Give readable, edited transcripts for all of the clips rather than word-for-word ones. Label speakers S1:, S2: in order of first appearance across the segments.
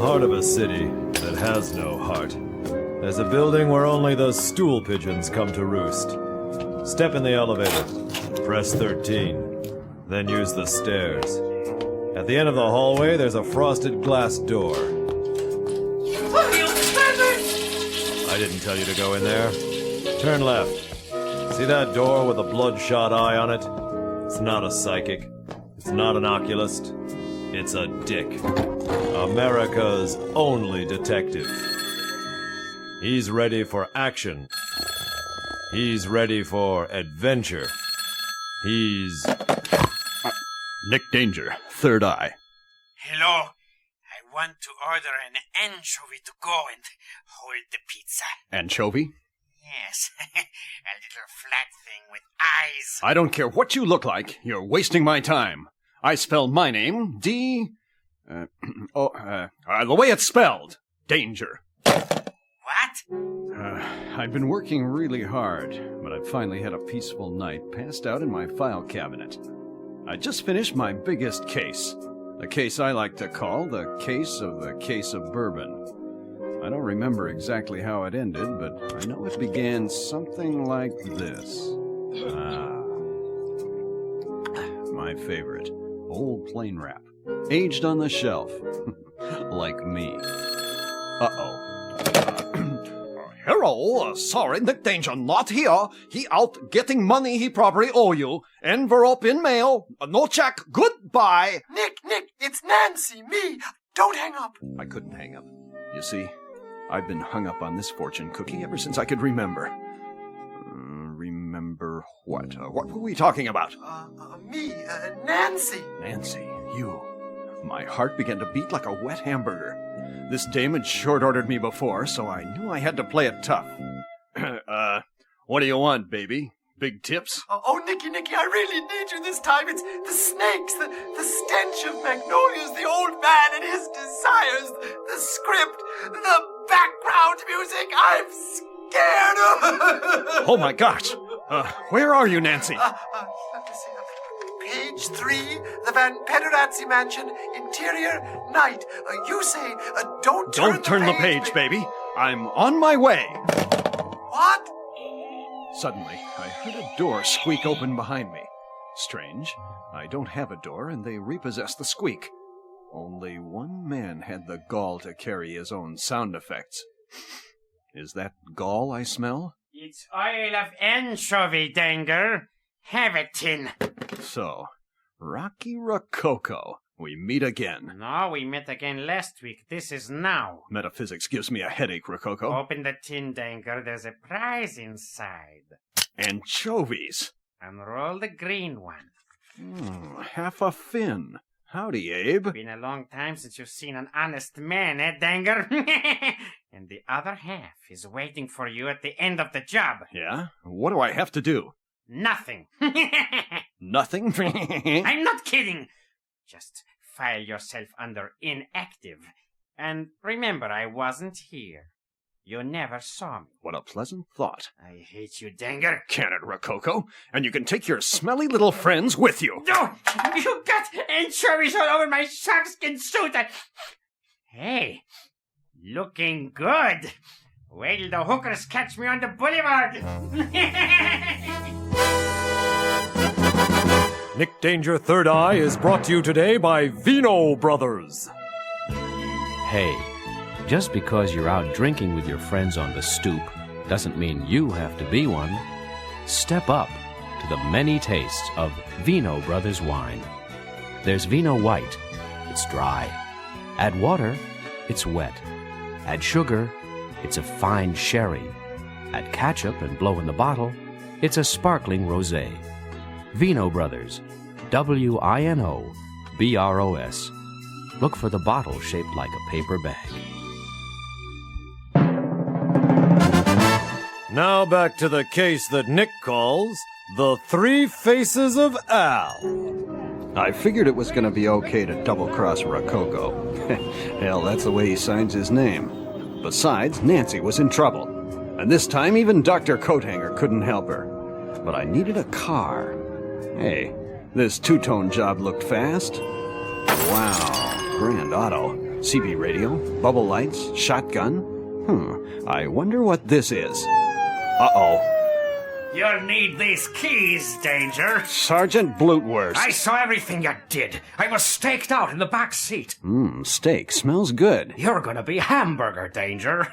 S1: heart of a city that has no heart, there's a building where only the stool pigeons come to roost. Step in the elevator, press 13, then use the stairs. At the end of the hallway, there's a frosted glass door. I didn't tell you to go in there. Turn left. See that door with a bloodshot eye on it? It's not a psychic. It's not an oculist. It's a dick. America's only detective. He's ready for action. He's ready for adventure. He's...
S2: Nick Danger, Third Eye.
S3: Hello. I want to order an anchovy to go and hold the pizza.
S2: Anchovy?
S3: Yes, a little flat thing with eyes.
S2: I don't care what you look like. You're wasting my time. I spell my name D... the way it's spelled. Danger.
S3: What?
S2: I've been working really hard, but I've finally had a peaceful night passed out in my file cabinet. I just finished my biggest case. A case I like to call the case of bourbon. I don't remember exactly how it ended, but I know it began something like this. My favorite. Old plain wrap. Aged on the shelf. Like me.
S4: Hello, sorry, Nick Danger not here. He out getting money he probably owe you. Envelope in mail. No check. Goodbye.
S3: Nick, it's Nancy, me. Don't hang up.
S2: I couldn't hang up. You see, I've been hung up on this fortune cookie ever since I could remember. Remember what? What were we talking about?
S3: Nancy.
S2: Nancy, you. My heart began to beat like a wet hamburger. This dame had short-ordered me before, so I knew I had to play it tough. What do you want, baby? Big tips?
S3: Nicky, I really need you this time. It's the snakes, the stench of magnolias, the old man and his desires, the script, the background music. I'm scared.
S2: Oh, my gosh. Where are you, Nancy?
S3: Let me see. Page 3, the Van Pederazzi Mansion, interior, night. You say, don't
S2: turn the page, baby. I'm on my way.
S3: What?
S2: Suddenly, I heard a door squeak open behind me. Strange. I don't have a door, and they repossessed the squeak. Only one man had the gall to carry his own sound effects. Is that gall I smell?
S3: It's oil of anchovy, Danger. Have it, tin.
S2: So, Rocky Rococo, we meet again.
S3: No, we met again last week. This is now.
S2: Metaphysics gives me a headache, Rococo.
S3: Open the tin, Danger. There's a prize inside.
S2: Anchovies.
S3: Unroll the green one.
S2: Half a fin. Howdy, Abe.
S3: Been a long time since you've seen an honest man, Danger? And the other half is waiting for you at the end of the job.
S2: Yeah? What do I have to do?
S3: Nothing.
S2: Nothing?
S3: I'm not kidding. Just file yourself under inactive. And remember, I wasn't here. You never saw me.
S2: What a pleasant thought.
S3: I hate you, Danger.
S2: Can it, Rococo? And you can take your smelly little friends with you.
S3: No! You got anchovies all over my sharkskin suit. Hey, looking good. Wait till the hookers catch me on the boulevard.
S1: Nick Danger Third Eye is brought to you today by Vino Brothers.
S5: Hey, just because you're out drinking with your friends on the stoop doesn't mean you have to be one. Step up to the many tastes of Vino Brothers wine. There's Vino White. It's dry. Add water, it's wet. Add sugar, it's a fine sherry. Add ketchup and blow in the bottle, it's a sparkling rosé. Vino Brothers, WINO BROS. Look for the bottle shaped like a paper bag.
S1: Now back to the case that Nick calls The Three Faces of Al.
S2: I figured it was going to be okay to double-cross Rococo. Hell, that's the way he signs his name. Besides, Nancy was in trouble. And this time, even Dr. Coathanger couldn't help her. But I needed a car. Hey, this two-tone job looked fast. Wow, grand auto. CB radio, bubble lights, shotgun. I wonder what this is. Uh-oh.
S6: You'll need these keys, Danger.
S2: Sergeant Blutwurst.
S6: I saw everything you did. I was staked out in the back seat.
S2: Steak. Smells good.
S6: You're gonna be hamburger, Danger.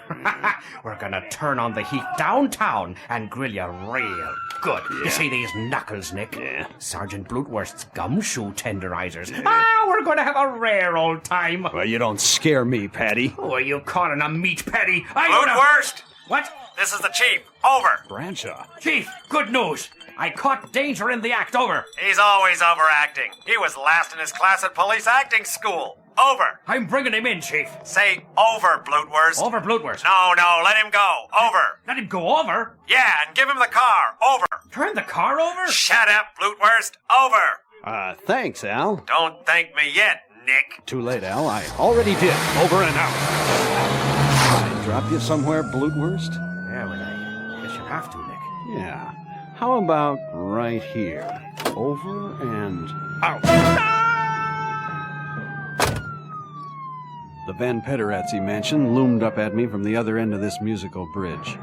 S6: We're gonna turn on the heat downtown and grill you real good. You see these knuckles, Nick?
S2: Yeah.
S6: Sergeant Blutwurst's gumshoe tenderizers. We're gonna have a rare old time.
S2: Well, you don't scare me, Patty.
S6: Who are you calling a meat patty?
S3: Blutwurst!
S6: What?
S3: This is the chief. Over.
S2: Bradshaw.
S6: Chief, good news. I caught Danger in the act. Over.
S3: He's always overacting. He was last in his class at police acting school. Over.
S6: I'm bringing him in, Chief.
S3: Say over, Blutwurst.
S6: Over, Blutwurst.
S3: No, let him go. Over.
S6: Let him go over?
S3: Yeah, and give him the car. Over.
S6: Turn the car over?
S3: Shut up, Blutwurst. Over.
S2: Thanks, Al.
S3: Don't thank me yet, Nick.
S2: Too late, Al. I already did. Over and out. I drop you somewhere, Blutwurst?
S6: Yeah, well, I guess you have to, Nick.
S2: Yeah. How about right here? Over and out. The Van Pederazzi mansion loomed up at me from the other end of this musical bridge.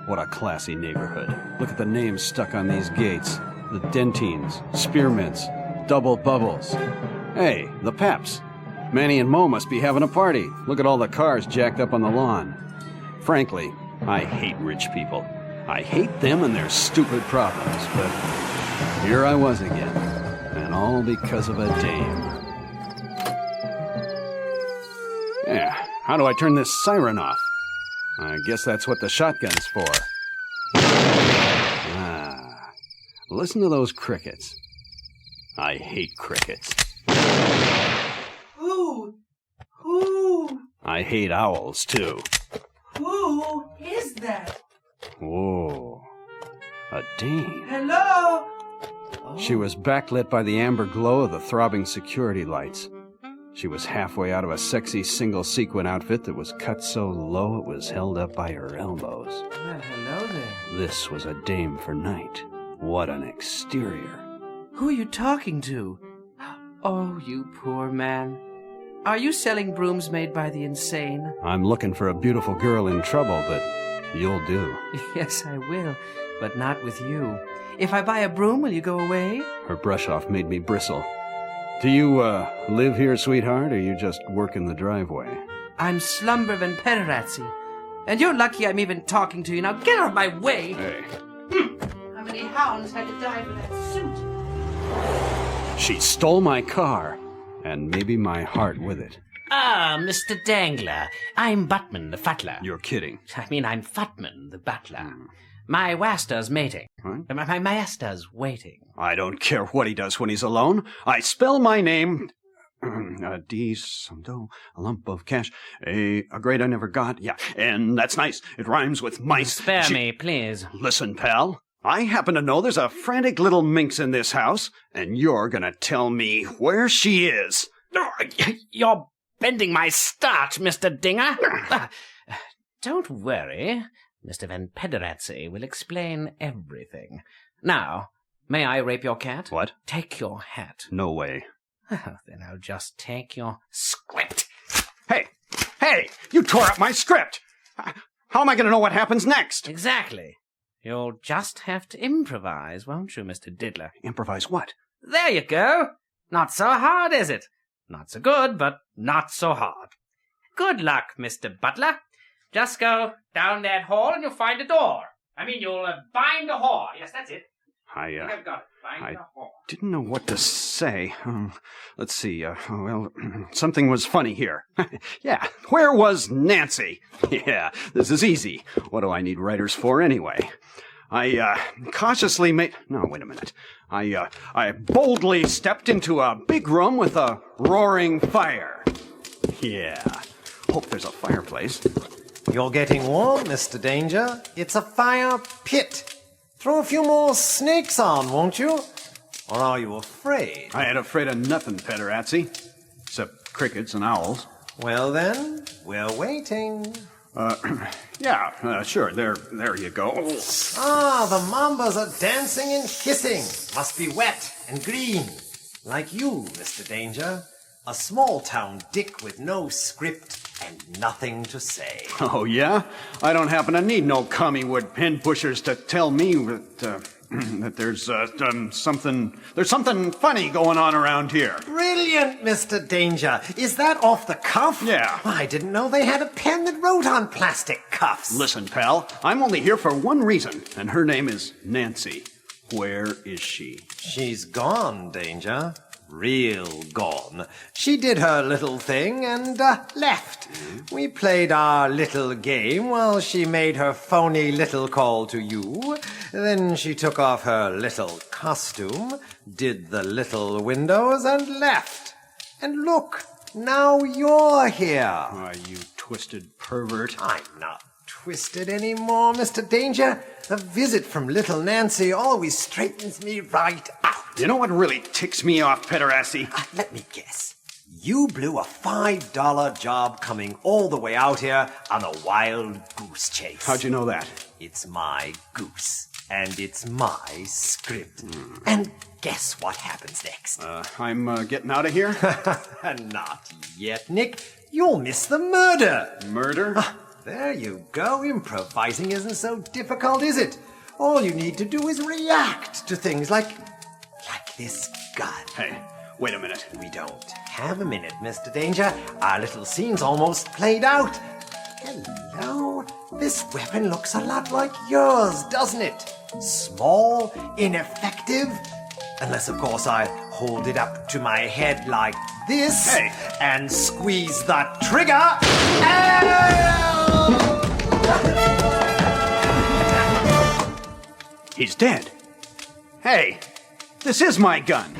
S2: What a classy neighborhood. Look at the names stuck on these gates. The Dentines, Spearmints, Double Bubbles. Hey, the Peps. Manny and Mo must be having a party. Look at all the cars jacked up on the lawn. Frankly, I hate rich people. I hate them and their stupid problems, but here I was again. And all because of a dame. Yeah, how do I turn this siren off? I guess that's what the shotgun's for. Listen to those crickets. I hate crickets.
S7: Who?
S2: I hate owls, too.
S7: Who is that?
S2: Whoa. A dame.
S7: Hello?
S2: She was backlit by the amber glow of the throbbing security lights. She was halfway out of a sexy single sequin outfit that was cut so low it was held up by her elbows.
S7: Well, hello there.
S2: This was a dame for night. What an exterior.
S7: Who are you talking to? Oh, you poor man. Are you selling brooms made by the insane?
S2: I'm looking for a beautiful girl in trouble, but you'll do.
S7: Yes, I will, but not with you. If I buy a broom, will you go away?
S2: Her brush-off made me bristle. Do you, live here, sweetheart, or you just work in the driveway?
S7: I'm Slumber Van Pederazzi. And you're lucky I'm even talking to you. Now get out of my way!
S2: Hey.
S7: How many hounds had to die for that suit?
S2: She stole my car, and maybe my heart with it.
S6: Ah, Mr. Dangler. I'm Buttman, the Futler.
S2: You're kidding.
S6: I mean, I'm Futman, the butler. My Waster's mating.
S2: What?
S6: My master's waiting.
S2: I don't care what he does when he's alone. I spell my name... D, some dough, a lump of cash, a grade I never got. Yeah, and that's nice. It rhymes with mice.
S6: Spare me, please.
S2: Listen, pal. I happen to know there's a frantic little minx in this house, and you're gonna tell me where she is.
S6: You're bending my starch, Mr. Dinger. Don't worry. Mr. Van Pederazzi will explain everything. Now, may I rape your cat?
S2: What?
S6: Take your hat.
S2: No way.
S6: Then I'll just take your script.
S2: Hey! You tore up my script! How am I gonna know what happens next?
S6: Exactly. You'll just have to improvise, won't you, Mr. Diddler?
S2: Improvise what?
S6: There you go. Not so hard, is it? Not so good, but not so hard. Good luck, Mr. Butler. Just go down that hall and you'll find a door. You'll bind a whore. Yes, that's it. I think I've got it. Bind a whore.
S2: Didn't know what to say. Let's see. Something was funny here. Yeah, where was Nancy? Yeah, this is easy. What do I need writers for anyway? I cautiously made... No, wait a minute. I boldly stepped into a big room with a roaring fire. Yeah, hope there's a fireplace.
S3: You're getting warm, Mr. Danger. It's a fire pit. Throw a few more snakes on, won't you? Or are you afraid?
S2: I ain't afraid of nothing, Pederazzi. Except crickets and owls.
S3: Well then, we're waiting.
S2: Yeah, sure. There you go.
S3: Ah, the mambas are dancing and kissing. Must be wet and green. Like you, Mr. Danger. A small-town dick with no script and nothing to say.
S2: Oh, yeah? I don't happen to need no commie-wood pin pushers to tell me that there's something funny going on around here.
S3: Brilliant, Mr. Danger. Is that off the cuff?
S2: Yeah.
S3: I didn't know they had a pen that wrote on plastic cuffs.
S2: Listen, pal, I'm only here for one reason, and her name is Nancy. Where is she?
S3: She's gone, Danger. Real gone. She did her little thing and left. We played our little game while she made her phony little call to you. Then she took off her little costume, did the little windows, and left. And look, now you're here.
S2: Why, you twisted pervert.
S3: I'm not twisted anymore, Mr. Danger. A visit from little Nancy always straightens me right out.
S2: You know what really ticks me off, pederasty?
S3: Let me guess. You blew a $5 job coming all the way out here on a wild goose chase.
S2: How'd you know that?
S3: It's my goose, and it's my script. And guess what happens next?
S2: I'm getting out of here?
S3: Not yet, Nick. You'll miss the murder.
S2: Murder?
S3: There you go. Improvising isn't so difficult, is it? All you need to do is react to things like this gun.
S2: Hey, wait a minute.
S3: We don't have a minute, Mr. Danger. Our little scene's almost played out. Hello? This weapon looks a lot like yours, doesn't it? Small, ineffective. Unless, of course, I hold it up to my head like this and squeeze the trigger.
S2: He's dead. Hey, this is my gun.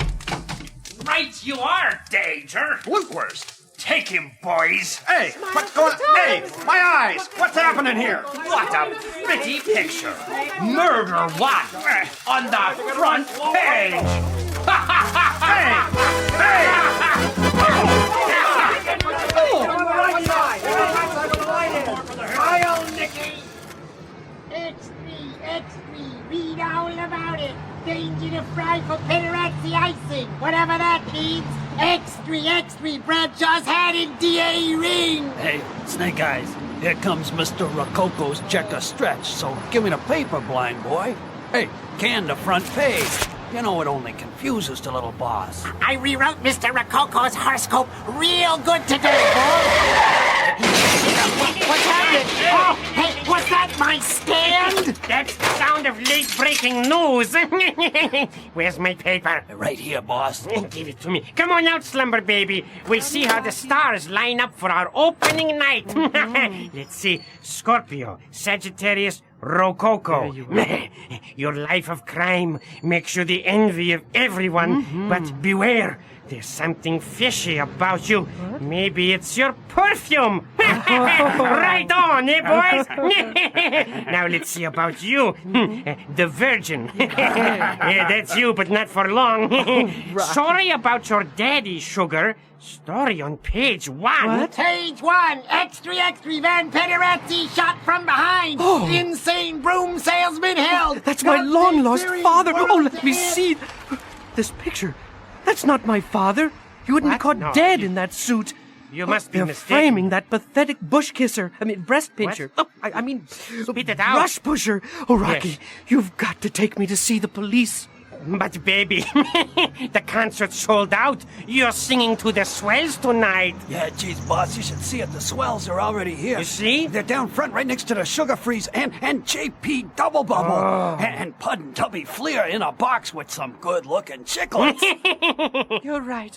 S6: Right you are, Danger.
S2: Blutwurst.
S6: Take him, boys.
S2: Hey, what's going on? Hey, my eyes! What's happening here?
S6: What a pretty picture. Murder one on the front page.
S8: X3, read all about it. Danger to fry for pederasty icing, whatever that means. X3, Bradshaw's hat in DA ring.
S9: Hey, Snake Eyes, here comes Mr. Rococo's checker stretch, so give me the paper, blind boy. Hey, can the front page. You know it only confuses the little boss.
S8: I rewrote Mr. Rococo's horoscope real good today, boy. What's happening? Oh, hey, was that my stand?
S6: That's the sound of late-breaking news. Where's my paper?
S9: Right here, boss.
S6: Give it to me. Come on out, slumber baby. We'll see how the stars line up for our opening night. Let's see. Scorpio, Sagittarius, Rococo. Your life of crime makes you the envy of everyone. But beware. There's something fishy about you. What? Maybe it's your perfume. Right on, eh, boys? Now let's see about you. The Virgin. Yeah, that's you, but not for long. Sorry about your daddy, Sugar. Story on page 1.
S8: What? Page 1. X3, Van Pederasty shot from behind. Insane broom salesman held.
S7: That's my long-lost father. Oh, let me see. This picture. That's not my father. He wouldn't be caught dead in that suit.
S6: You must be
S7: They're
S6: mistaken.
S7: framing that pathetic bush kisser. Breast pincher.
S6: What?
S7: Oh, I mean,
S6: Spit it out.
S7: brush pusher. Oh, Rocky,
S6: Yes.
S7: you've got to take me to see the police.
S6: But baby, the concert's sold out. You're singing to the swells tonight.
S9: Yeah, geez, boss, you should see it. The swells are already here.
S6: You see?
S9: They're down front right next to the Sugar Freeze and JP Double Bubble.
S6: Oh.
S9: And Pud and Tubby Fleer in a box with some good-looking chiclets.
S7: You're right.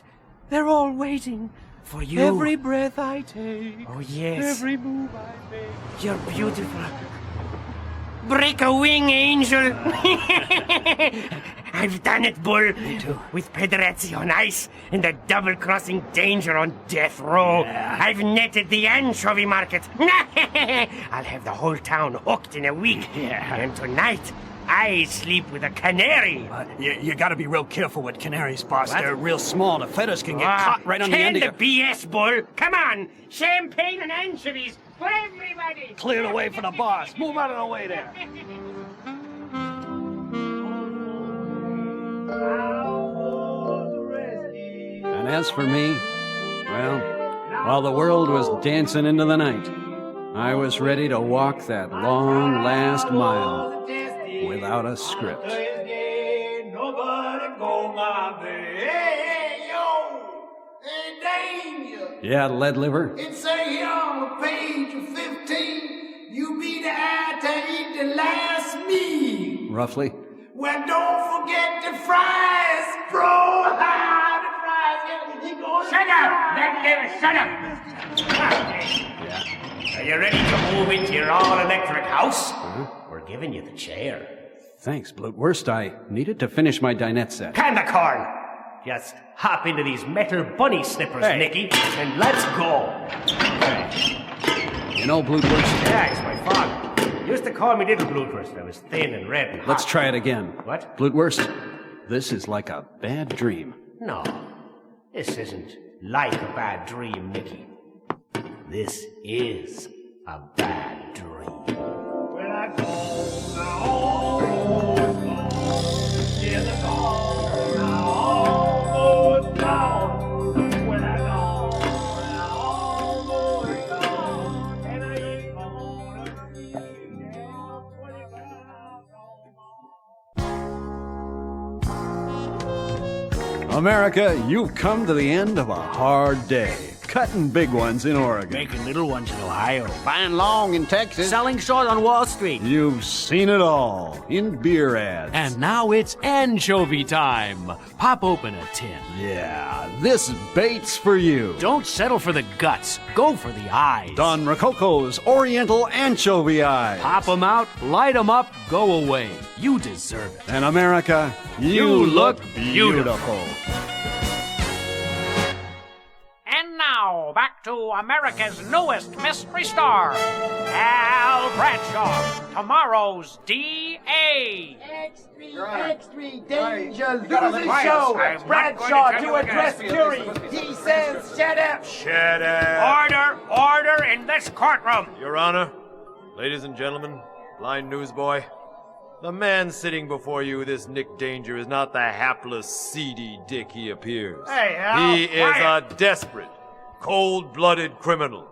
S7: They're all waiting.
S6: For you.
S7: Every breath I take.
S6: Oh, yes.
S7: Every move I make.
S6: You're beautiful. Break a wing, angel. I've done it, Bull. Me too. With Pederasty on ice and the double-crossing Danger on death row. Yeah. I've netted the anchovy market. I'll have the whole town hooked in a week. Yeah. And tonight, I sleep with a canary.
S9: You gotta be real careful with canaries, boss. They're real small. The feathers can get caught right on the
S6: Can
S9: end of
S6: the
S9: your...
S6: BS, Bull. Come on. Champagne and anchovies for everybody.
S9: Clear the way for the boss. Move out of the way there.
S2: And as for me, Well, while the world was dancing into the night, I was ready to walk that long last mile without a script. Yeah, lead liver.
S8: It say here on page 15, you be the eye to eat the last meal.
S2: Roughly.
S8: Well, don't forget the fries, bro. The fries. Shut up! Shut up!
S6: Are you ready to move into your all-electric house? We're giving you the chair.
S2: Thanks, Blutwurst. I needed to finish my dinette set.
S6: Can the corn! Just hop into these metal bunny slippers,
S2: Hey.
S6: Nicky, and let's go.
S2: You know, Blutwurst,
S6: Yeah, it's my father. Used to call me Little Blutwurst. I was thin and red and hot.
S2: let's try it again.
S6: What?
S2: Blutwurst, this is like a bad dream.
S6: No, this isn't like a bad dream, Nicky. This is a bad dream. When I go
S2: America, you've come to the end of a hard day. Cutting big ones in Oregon.
S9: Making little ones in Ohio.
S7: Buying long in Texas.
S9: Selling short on Wall Street.
S2: You've seen it all in beer ads.
S5: And now it's anchovy time. Pop open a tin.
S2: Yeah, this bait's for you.
S5: Don't settle for the guts. Go for the eyes.
S2: Don Rococo's Oriental Anchovy Eyes.
S5: Pop 'em out, light 'em up, go away. You deserve it.
S2: And America, you look beautiful.
S10: And now, back to America's newest mystery star, Al Bradshaw, tomorrow's D.A.
S8: Extra, danger, losing show. Bradshaw to address jury. He says, shut up.
S1: Shut up.
S10: Order in this courtroom.
S1: Your Honor, ladies and gentlemen, blind newsboy, the man sitting before you, this Nick Danger, is not the hapless, seedy dick he appears.
S10: Hey, Al,
S1: he is a desperate, cold-blooded criminal.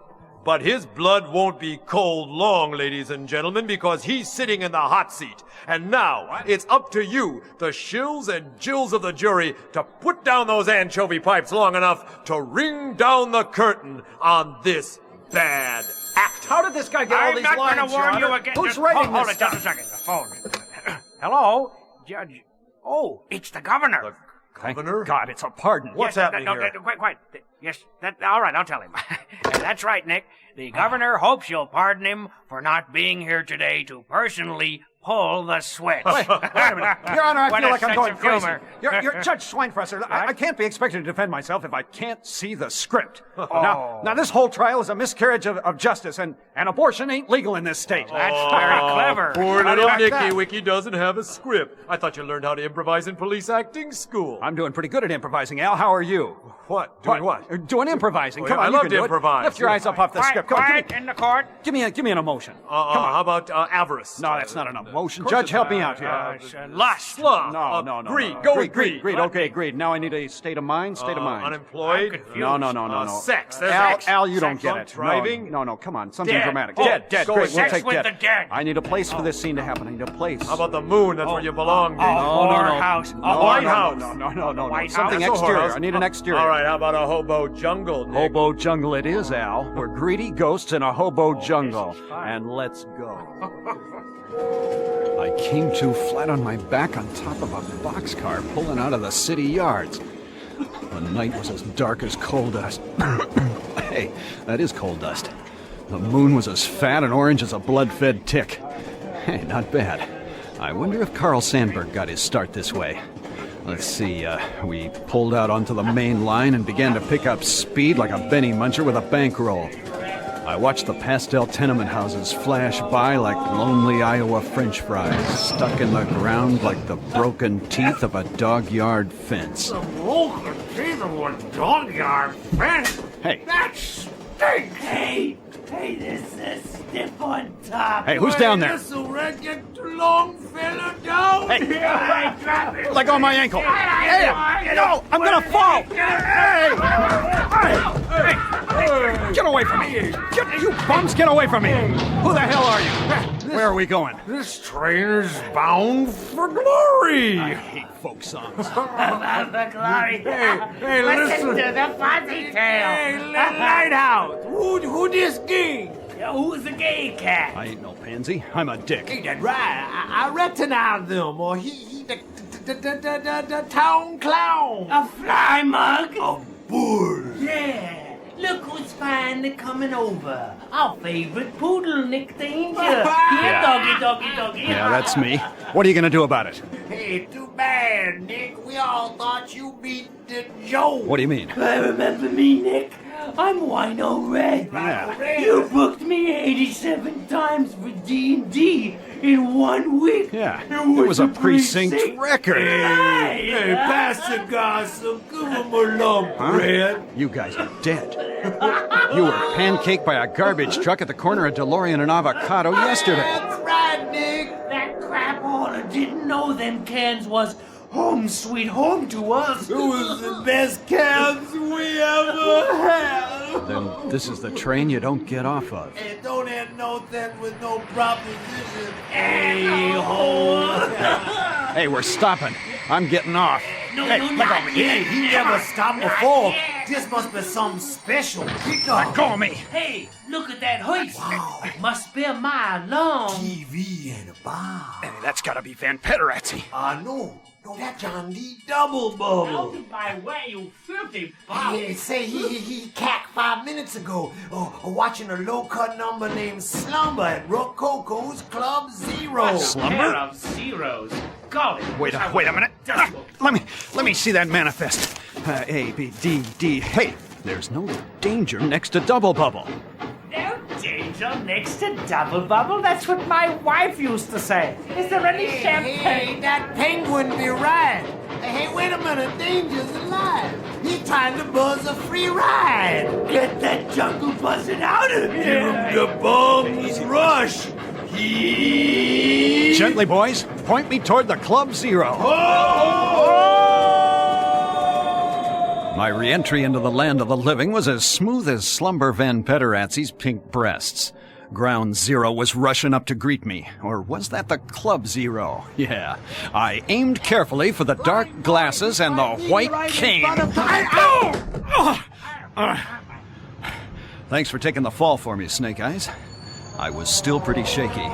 S1: But his blood won't be cold long, ladies and gentlemen, because he's sitting in the hot seat. And now, it's up to you, the shills and jills of the jury, to put down those anchovy pipes long enough to ring down the curtain on this bad act.
S4: How did this guy get all
S10: I'm
S4: these
S10: not
S4: lines,
S10: going to warn
S4: Your
S10: you
S4: Honor?
S10: again.
S4: Who's
S10: Just
S4: writing
S10: hold
S4: this
S10: it just a
S4: stuff?
S10: second. The phone. Hello, Judge. Oh, it's the governor.
S1: Governor?
S4: God, it's a pardon.
S1: What's happening here?
S10: Quiet. Yes, all right, I'll tell him. That's right, Nick. The governor hopes you'll pardon him for not being here today to personally pull the switch.
S4: Wait a minute. Your Honor, I
S10: What
S4: feel
S10: a
S4: like I'm
S10: sense
S4: going
S10: of
S4: crazy.
S10: humor.
S4: You're Judge Schweinfresser. I can't be expected to defend myself if I can't see the script. Now, this whole trial is a miscarriage of justice, and abortion ain't legal in this state.
S10: That's very clever.
S1: Poor
S4: How do
S1: little
S4: you like
S1: Nicky
S4: that?
S1: Wicky doesn't have a script. I thought you learned how to improvise in police acting school.
S4: I'm doing pretty good at improvising, Al. How are you?
S1: What? Doing what?
S4: Doing improvising.
S1: Oh,
S4: Come
S1: yeah,
S4: on,
S1: I
S4: you
S1: love
S4: can
S1: to
S4: do it.
S1: improvise.
S4: Lift your eyes up off the
S10: Quiet,
S4: script. Come on,
S10: quiet in the court.
S4: give me an emotion.
S1: How about avarice?
S4: No, that's not an emotion.
S1: course
S4: Judge,
S1: it's
S4: help me
S1: not.
S4: out here.
S10: It's lust.
S1: Sloth.
S4: No.
S1: Greed. Go with
S4: greed.
S1: greed.
S4: Okay, greed. Now I need a state of mind. State of mind.
S1: Unemployed.
S10: I'm confused.
S4: No.
S1: Sex. There's
S4: Al,
S1: sex.
S4: Al, you don't
S1: Sex.
S4: get it.
S1: Driving.
S4: No, come on. Something
S10: Dead.
S4: dramatic.
S10: Oh,
S4: Dead.
S1: go
S4: Great,
S1: with
S4: we'll
S10: sex
S4: take
S10: with
S4: dead.
S10: the dead.
S4: I need a place for this scene to happen. I need a place.
S1: How about the moon? That's where you belong, Nick.
S10: Whorehouse.
S4: No,
S1: White House.
S4: No.
S10: White
S4: Something
S10: House.
S4: exterior.
S1: House.
S4: I need an exterior.
S1: All right, how about a hobo jungle, Nick?
S4: Hobo jungle it is, Al. We're greedy ghosts in a hobo jungle. And let's go. I came to flat on my back on top of a boxcar pulling out of the city yards. The night was as dark as coal dust. Hey, that is coal dust. The moon was as fat and orange as a blood-fed tick. Hey, not bad. I wonder if Carl Sandburg got his start this way. Let's see, we pulled out onto the main line and began to pick up speed like a Benny Muncher with a bankroll. I watched the pastel tenement houses flash by like lonely Iowa French fries, stuck in the ground like the broken teeth of a dog-yard fence.
S10: Broken teeth of a dog-yard fence.
S4: Hey,
S10: That stinks. Hey, this is stiff on top.
S4: hey, who's down there?
S10: This'll run you long fella down.
S4: Hey.
S10: Yeah, drop it.
S4: Let go of my ankle. Hey, no, I'm gonna fall. Hey! away from me! You bums, get away from me! Who the hell are you? Where are we going?
S11: This train is bound for glory.
S4: I hate folk songs.
S8: About the glory.
S11: Hey,
S8: Listen
S11: listen.
S8: to the fuzzy tail.
S11: Hey, Lighthouse. Who this gay?
S8: Who's the gay cat?
S4: I ain't no pansy. I'm a dick.
S11: Ain't that right? I recognize them. Or he the town clown.
S8: A fly mug?
S11: A bull.
S8: Yeah. Look who's finally coming over. Our favorite poodle, Nick Danger. Here, doggy.
S4: Yeah, that's me. What are you gonna do about it?
S11: Hey, too bad, Nick. We all thought you beat the Joe.
S4: What do you mean?
S8: Remember me, Nick? I'm Wino Red.
S4: Yeah.
S8: You booked me 87 times for D&D in 1 week.
S4: Yeah, it was a precinct record.
S11: Hey, pass the gossip. Give him a lump, Red.
S4: You guys are dead. You were pancaked by a garbage truck at the corner of DeLorean and Avocado yesterday.
S8: That's right, Nick. That crap hauler didn't know them cans was home sweet home to us.
S11: It was the best cans we ever had.
S4: Then this is the train you don't get off of.
S11: Hey, don't have no that with no proposition.
S8: A-hole.
S4: Hey, we're stopping. I'm getting off.
S8: No,
S11: Hey, he never stopped before. This must be something special.
S4: Let go of me.
S8: Hey, look at that hoist. It must be a mile long.
S11: TV and a bar.
S4: Hey, that's gotta be Van Pederazzi.
S11: No, that's John D. Double Bubble.
S8: By way, you filthy bum.
S11: Hey, say he cacked 5 minutes ago, watching a low-cut number named Slumber at Rococo's Club Zero.
S8: Pair of zeros. Golly.
S4: Wait a minute. Let me see that manifest. A, B, D, D. Hey, there's no danger next to Double Bubble.
S8: No danger next to Double Bubble? That's what my wife used to say. Is there any champagne?
S11: Hey, that penguin be right. Hey, wait a minute, Danger's alive. He's trying to buzz a free ride.
S8: Get that jungle buzzing out of here.
S11: Give him the bums rush.
S4: Gently, boys. Point me toward the Club Zero. My re-entry into the land of the living was as smooth as Slumber Van Pederazzi's pink breasts. Ground Zero was rushing up to greet me. Or was that the Club Zero? Yeah. I aimed carefully for the dark glasses and the white cane. Thanks for taking the fall for me, Snake Eyes. I was still pretty shaky.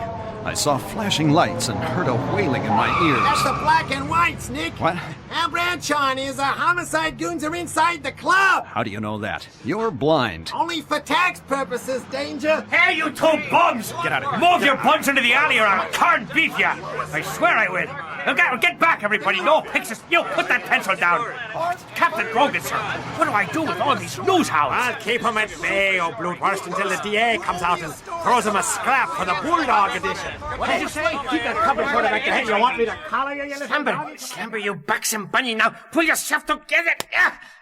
S4: I saw flashing lights and heard a wailing in my ears.
S11: That's the black and whites, Nick.
S4: What?
S11: And Bradshaw and his homicide goons are inside the club.
S4: How do you know that? You're blind.
S11: Only for tax purposes, Danger.
S10: Hey, you two bums!
S4: Get out of here.
S10: Move your butts into the alley or I'll card beat ya! I swear I will. Now get back, everybody. No pictures. You put that pencil down. Oh, it's Captain Grogan, sir. What do I do with all these news hounds?
S3: I'll keep him at bay, oh Bloodhurst, until the DA comes out and throws him a scrap for the Bulldog edition.
S10: What did you say?
S3: Keep that cover for the back of your head. You want me to collar you, you little
S10: Slumber, you buxom bunny. Now pull yourself together.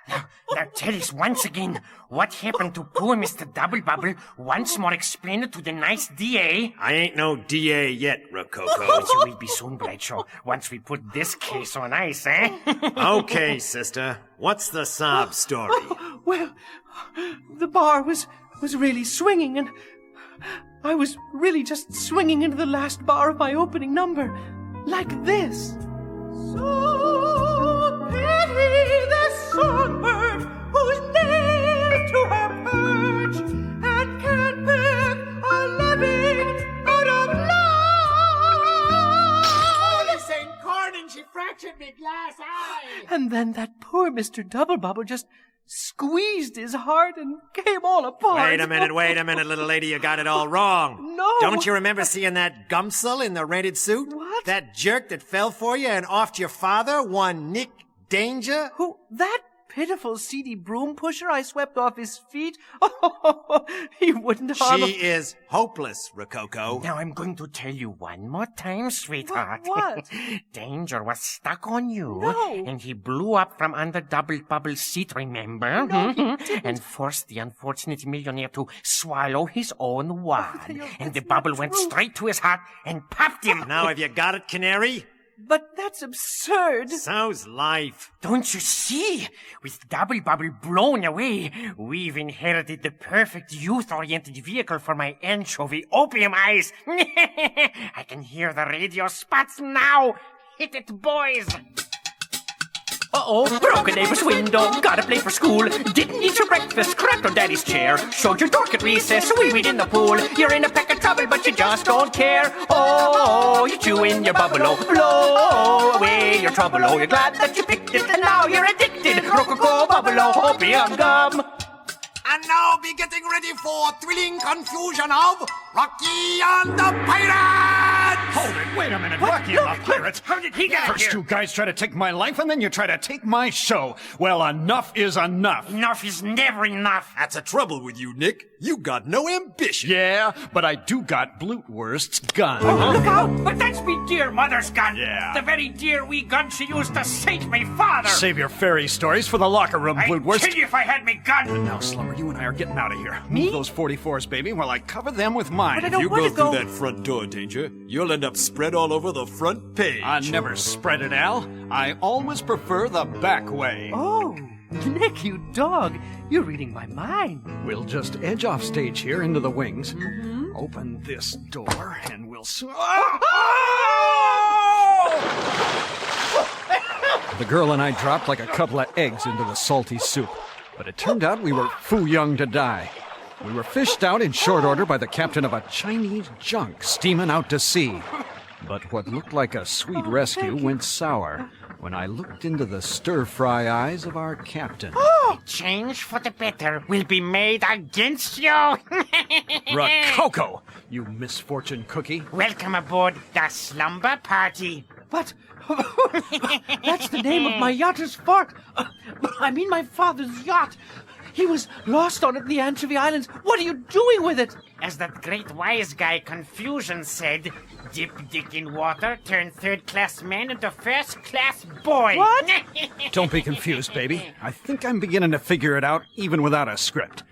S10: Now tell us once again what happened to poor Mr. Double Bubble. Once more explain it to the nice DA.
S3: I ain't no DA yet, Rococo.
S10: But you will be soon, Bradshaw, once we put this case on ice, eh?
S3: Okay, sister. What's the sob story?
S7: Well, the bar was really swinging, and I was really just swinging into the last bar of my opening number, like this. So pity the songbird who's nailed to her perch and can't pick a living out of life.
S11: Holy St. Cornin, she fractured me glass eye.
S7: And then that poor Mr. Double Bubble just squeezed his heart and came all apart.
S3: Wait a minute, little lady. You got it all wrong.
S7: No.
S3: Don't you remember seeing that Gumsel in the rented suit?
S7: What?
S3: That jerk that fell for you and offed your father, one Nick Danger?
S7: Who? That pitiful, seedy broom pusher I swept off his feet? Oh, he wouldn't harm
S3: She is hopeless, Rococo.
S10: Now I'm going to tell you one more time, sweetheart.
S7: What?
S10: Danger was stuck on you.
S7: No.
S10: And he blew up from under Double Bubble's seat, remember?
S7: No, he didn't.
S10: And forced the unfortunate millionaire to swallow his own wad. And the bubble went straight to his heart and popped him.
S3: Now, have you got it, Canary?
S7: But that's absurd.
S3: So's life.
S10: Don't you see? With Double Bubble blown away, we've inherited the perfect youth-oriented vehicle for my anchovy opium eyes. I can hear the radio spots now. Hit it, boys.
S6: Uh-oh, broke a neighbor's window, gotta play for school. Didn't eat your breakfast, cracked on daddy's chair. Showed your dork at recess, wee-weed in the pool. You're in a peck of trouble, but you just don't care. Oh, you're chewing your bubble, oh, blow away your trouble. Oh, you're glad that you picked it, and now you're addicted. Rococo, bubble, oh, opium gum.
S11: And now be getting ready for thrilling confusion of Rocky and the Pirates!
S2: Hold it, wait a minute, Rocky and the Pirates.
S10: How did he get
S2: First
S10: here?
S2: you guys try to take my life, and then you try to take my show. Well, enough is enough.
S10: Enough is never enough.
S1: That's the trouble with you, Nick. You got no ambition.
S2: Yeah, but I do got Blutwurst's gun.
S10: Look out! But that's me dear mother's gun.
S2: Yeah.
S10: The very dear wee gun she used to sate me father.
S2: Save your fairy stories for the locker room,
S10: I'd
S2: Blutwurst.
S10: kill you if I had me gun.
S2: Now, Slumber, you and I are getting out of here. Move those 44s, baby, while I cover them with mine.
S7: But I don't
S1: You
S7: want
S1: go
S7: to go.
S1: through that front door, Danger. You'll end up spread all over the front page.
S2: I never spread it, Al. I always prefer the back way.
S7: Oh, Nick, you dog. You're reading my mind.
S2: We'll just edge off stage here into the wings. Open this door, and we'll... The girl and I dropped like a couple of eggs into the salty soup. But it turned out we were foo young to die. We were fished out in short order by the captain of a Chinese junk steaming out to sea. But what looked like a sweet rescue went sour when I looked into the stir-fry eyes of our captain.
S10: Change for the better will be made against you.
S2: Rococo, you misfortune cookie.
S10: Welcome aboard the slumber party.
S7: But that's the name of my yachter's fork. I mean my father's yacht. He was lost on it in the Anchovy Islands. What are you doing with it?
S10: As that great wise guy Confusion said, dip dick in water, turn third-class man into first-class boy.
S7: What?
S2: Don't be confused, baby. I think I'm beginning to figure it out even without a script.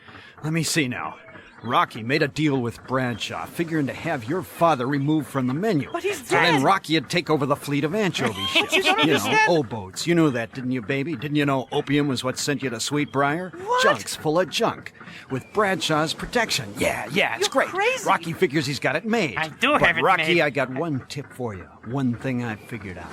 S2: Let me see now. Rocky made a deal with Bradshaw, figuring to have your father removed from the menu.
S7: But he's
S2: So then
S7: dead.
S2: Rocky'd take over the fleet of anchovy ships.
S7: You don't understand.
S2: O-boats. You knew that, didn't you, baby? Didn't you know opium was what sent you to Sweetbriar?
S7: What?
S2: Junk's full of junk. With Bradshaw's protection. Yeah, it's
S7: You're
S2: great.
S7: crazy.
S2: Rocky figures he's got it made.
S10: I do
S2: but
S10: have it
S2: Rocky,
S10: made.
S2: I got one tip for you. One thing I figured out.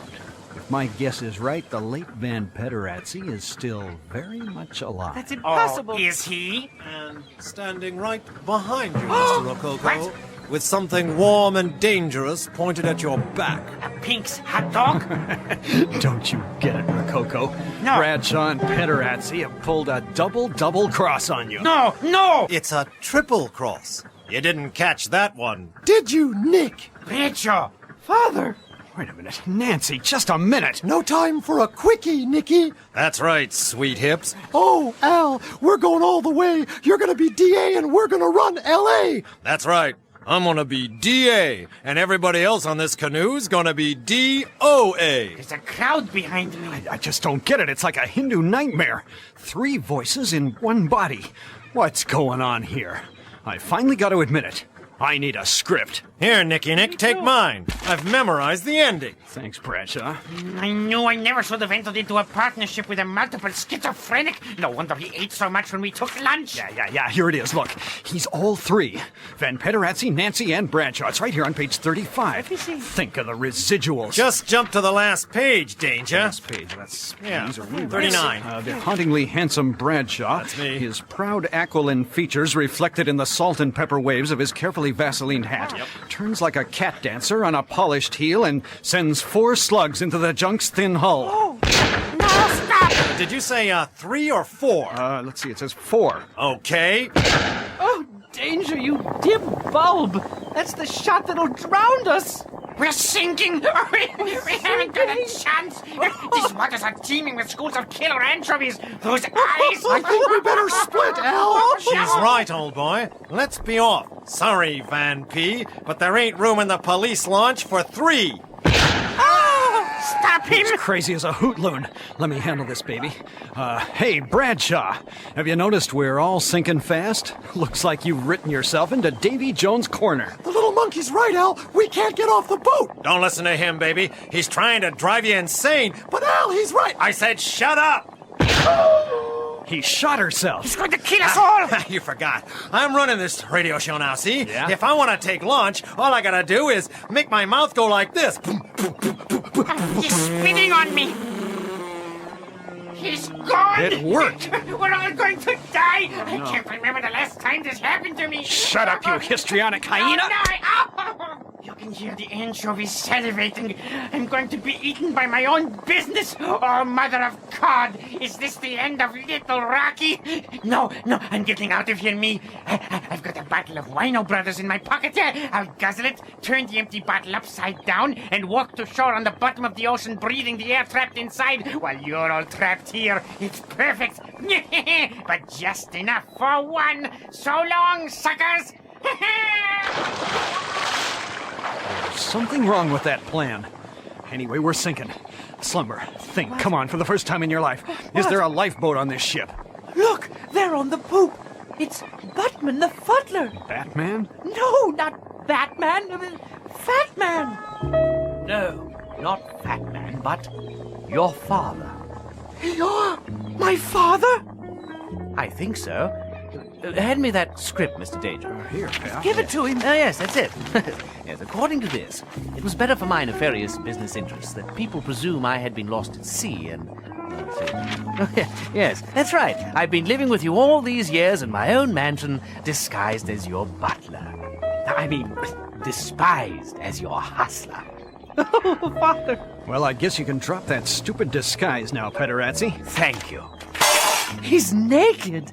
S2: If my guess is right, the late Van Pederatzy is still very much alive.
S7: That's impossible.
S10: Oh, is he?
S1: And standing right behind you, Mr. Rococo, with something warm and dangerous pointed at your back.
S10: A Pink's hot dog?
S2: Don't you get it, Rococo?
S10: No.
S2: Bradshaw and Pederatzy have pulled a double cross on you.
S10: No, no!
S3: It's a triple cross.
S1: You didn't catch that one.
S11: Did you, Nick?
S10: Bradshaw!
S7: Father!
S2: Wait a minute. Nancy, just a minute.
S11: No time for a quickie, Nicky.
S1: That's right, sweet hips.
S11: Oh, Al, we're going all the way. You're gonna be DA and we're gonna run LA.
S1: That's right. I'm gonna be DA, and everybody else on this canoe's gonna be DOA.
S10: There's a crowd behind me.
S2: I just don't get it. It's like a Hindu nightmare. 3 voices in one body. What's going on here? I finally got to admit it. I need a script.
S1: Here, Nicky Nick, take mine. I've memorized the ending.
S2: Thanks, Bradshaw.
S10: I knew I never should have entered into a partnership with a multiple schizophrenic. No wonder he ate so much when we took lunch.
S2: Yeah, here it is. Look, he's all 3. Van Pederatzy, Nancy, and Bradshaw. It's right here on page 35.
S7: Let me see.
S2: Think of the residuals.
S1: Just jump to the last page, Danger.
S2: Last page. That's...
S1: Yeah,
S2: these are really
S1: 39.
S2: the hauntingly handsome Bradshaw.
S1: That's me.
S2: His proud aquiline features reflected in the salt and pepper waves of his carefully Vaselined hat. Turns like a cat dancer on a polished heel and sends 4 slugs into the junk's thin hull.
S10: No, stop!
S1: Did you say 3 or 4?
S2: Let's see, it says 4.
S1: Okay.
S7: Oh, danger, you dim bulb! That's the shot that'll drown us!
S10: We're sinking! We haven't got a chance! These waters are teeming with schools of killer anchovies! Those eyes!
S11: I think we better split, Al.
S1: She's right, old boy. Let's be off. Sorry, Van P, but there ain't room in the police launch for 3.
S10: Stop him!
S4: He's crazy as a hoot loon. Let me handle this, baby. Hey, Bradshaw. Have you noticed we're all sinking fast? Looks like you've written yourself into Davy Jones' corner.
S11: The little monkey's right, Al. We can't get off the boat.
S3: Don't listen to him, baby. He's trying to drive you insane.
S11: But Al, he's right.
S3: I said shut up!
S4: He shot herself.
S10: He's going to kill us all!
S3: You forgot. I'm running this radio show now, see?
S4: Yeah?
S3: If I want to take launch, all I gotta do is make my mouth go like this.
S10: He's spitting on me! He's gone!
S4: It worked.
S10: We're all going to die! I can't remember the last time this happened to me!
S4: Shut up, you histrionic hyena!
S10: No. You can hear the anchovies salivating. I'm going to be eaten by my own business! Oh, mother of God! Is this the end of little Rocky? No, I'm getting out of here, me. I've got a bottle of Wino Brothers in my pocket. Yeah, I'll guzzle it, turn the empty bottle upside down, and walk to shore on the bottom of the ocean, breathing the air trapped inside, while you're all trapped here. It's perfect. But just enough for one. So long, suckers!
S4: There's something wrong with that plan. Anyway, we're sinking. Slumber, think, come on, for the first time in your life. Is there a lifeboat on this ship?
S7: Look, they're on the poop. It's Batman the Fuddler.
S4: Batman?
S7: No, not Batman. Fat Man.
S6: No, not Fat Man, but your father.
S7: You're my father?
S6: I think so. Hand me that script, Mr. Danger.
S4: Here, pal.
S7: Give it to him.
S6: Yes, that's it. Yes, according to this, it was better for my nefarious business interests that people presume I had been lost at sea and... Yes, that's right. I've been living with you all these years in my own mansion, disguised as your butler. I mean, despised as your hustler.
S7: Oh, Father.
S4: Well, I guess you can drop that stupid disguise now, Pederazzi.
S6: Thank you.
S7: He's naked.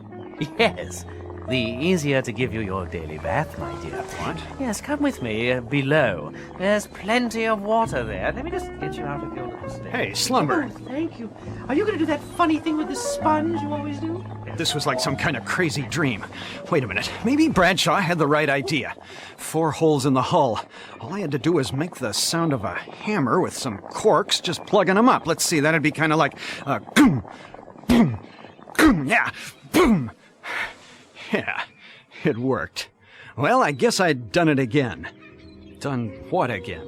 S6: Yes. The easier to give you your daily bath, my dear.
S4: What?
S6: Yes, come with me below. There's plenty of water there. Let me just get you out of your little state.
S4: Hey, Slumber.
S7: Oh, thank you. Are you going to do that funny thing with the sponge you always do?
S4: This was like some kind of crazy dream. Wait a minute. Maybe Bradshaw had the right idea. 4 holes in the hull. All I had to do was make the sound of a hammer with some corks, just plugging them up. Let's see, that'd be kind of like, boom, boom, boom, yeah, boom. Yeah, it worked. Well, I guess I'd done it again. Done what again?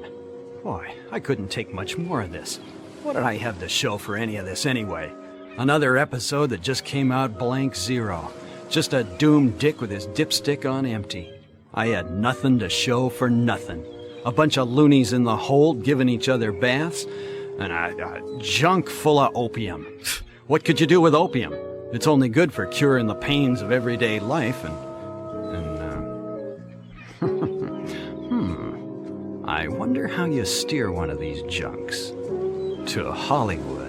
S4: Boy, I couldn't take much more of this. What did I have to show for any of this anyway? Another episode that just came out blank zero. Just a doomed dick with his dipstick on empty. I had nothing to show for nothing. A bunch of loonies in the hold giving each other baths, and a junk full of opium. What could you do with opium? It's only good for curing the pains of everyday life and I wonder how you steer one of these junks to Hollywood.